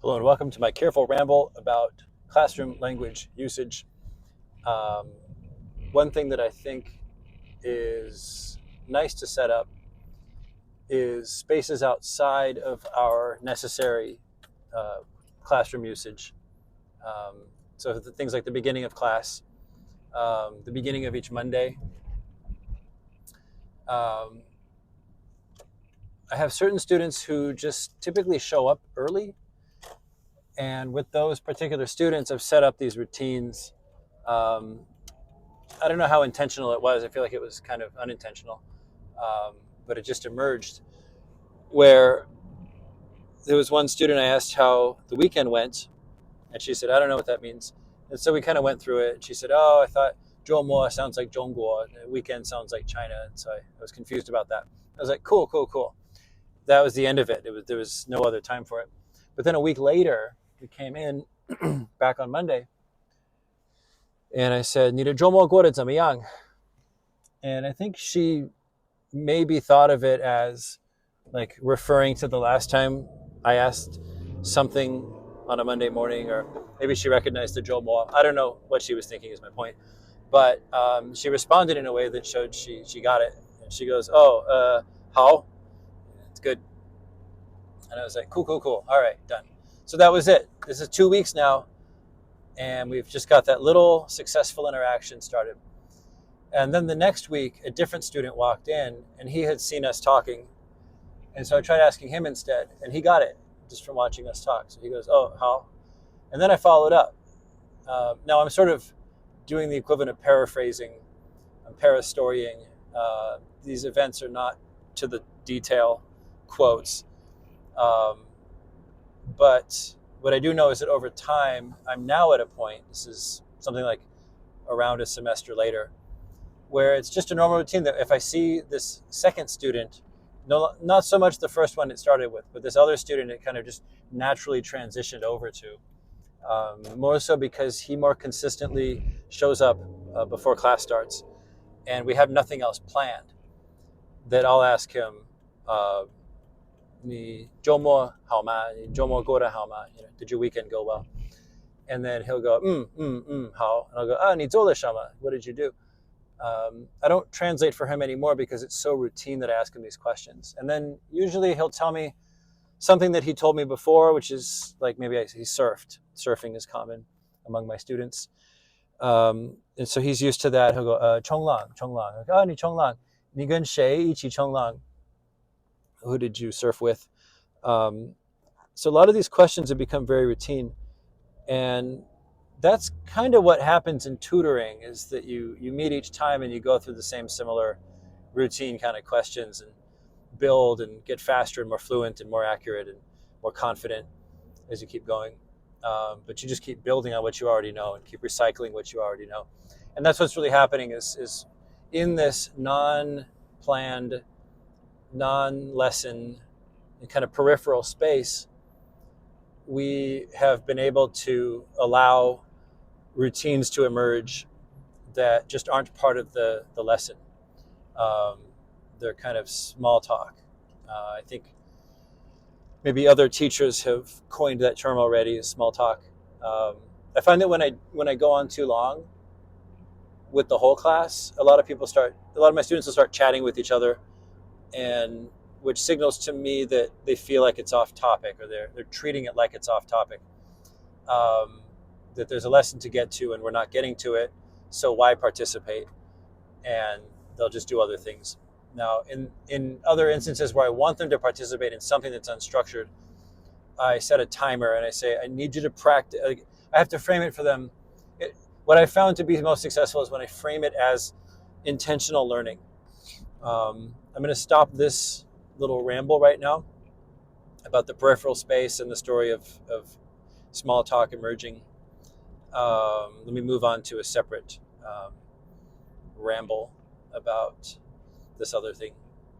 Hello and welcome to my careful ramble about classroom language usage. Um, One thing that I think is nice to set up is spaces outside of our necessary uh, classroom usage. Um, so things like the beginning of class, the beginning of each Monday. Um, I have certain students who just typically show up early, and with those particular students, I've set up these routines. Um, I don't know how intentional it was. I feel like it was kind of unintentional, but it just emerged. Where there was one student, I asked how the weekend went, and she said, "I don't know what that means." And so we kind of went through it. And she said, "Oh, I thought 周末 sounds like 中国, weekend sounds like China," and so I was confused about that. I was like, "Cool, cool, cool." That was the end of it. There was no other time for it. But then a week later, we came in back on Monday, and I said, "你的周末过得怎么样?" And I think she maybe thought of it as like referring to the last time I asked something on a Monday morning, or maybe she recognized the Jomo. I don't know what she was thinking, is my point. But she responded in a way that showed she got it. And she goes, "Oh, how? It's good." And I was like, "Cool, cool, cool. All right, done." So that was it. This is 2 weeks now, and we've just got that little successful interaction started. And then the next week, a different student walked in, and he had seen us talking. And so I tried asking him instead, and he got it just from watching us talk. So he goes, "Oh, how?" And then I followed up. Now I'm sort of doing the equivalent of paraphrasing. I'm parastorying. These events are not to the detail quotes. Um, but what I do know is that over time, I'm now at a point, this is something like around a semester later, where it's just a normal routine that if I see this second student, no, not so much the first one it started with, but this other student it kind of just naturally transitioned over to. More so because he more consistently shows up before class starts, and we have nothing else planned. That I'll ask him, uh, "你周末好吗? 你周末过得好吗? Did your weekend go well?" And then he'll go, 好. And I'll go, 你做了什么? What did you do? I don't translate for him anymore because it's so routine that I ask him these questions. And then usually he'll tell me something that he told me before, which is like maybe he surfed. Surfing is common among my students. And so he's used to that. He'll go, 冲浪, 冲浪. Like, 你冲浪. 你跟谁一起冲浪? Who did you surf with? So a lot of these questions have become very routine. And that's kind of what happens in tutoring, is that you meet each time and you go through the same similar routine kind of questions and build and get faster and more fluent and more accurate and more confident as you keep going. But you just keep building on what you already know and keep recycling what you already know. And that's what's really happening is in this non-planned, non-lesson kind of peripheral space, we have been able to allow routines to emerge that just aren't part of the lesson. Um, they're kind of small talk. I think maybe other teachers have coined that term already, as small talk. I find that when I go on too long with the whole class, a lot of my students will start chatting with each other, and which signals to me that they feel like it's off topic, or they're treating it like it's off topic. That there's a lesson to get to and we're not getting to it, so why participate? And they'll just do other things. Now, in other instances where I want them to participate in something that's unstructured, I set a timer and I say, I need you to practice. I have to frame it for them. What I found to be most successful is when I frame it as intentional learning. I'm going to stop this little ramble right now about the peripheral space and the story of small talk emerging. Let me move on to a separate ramble about this other thing.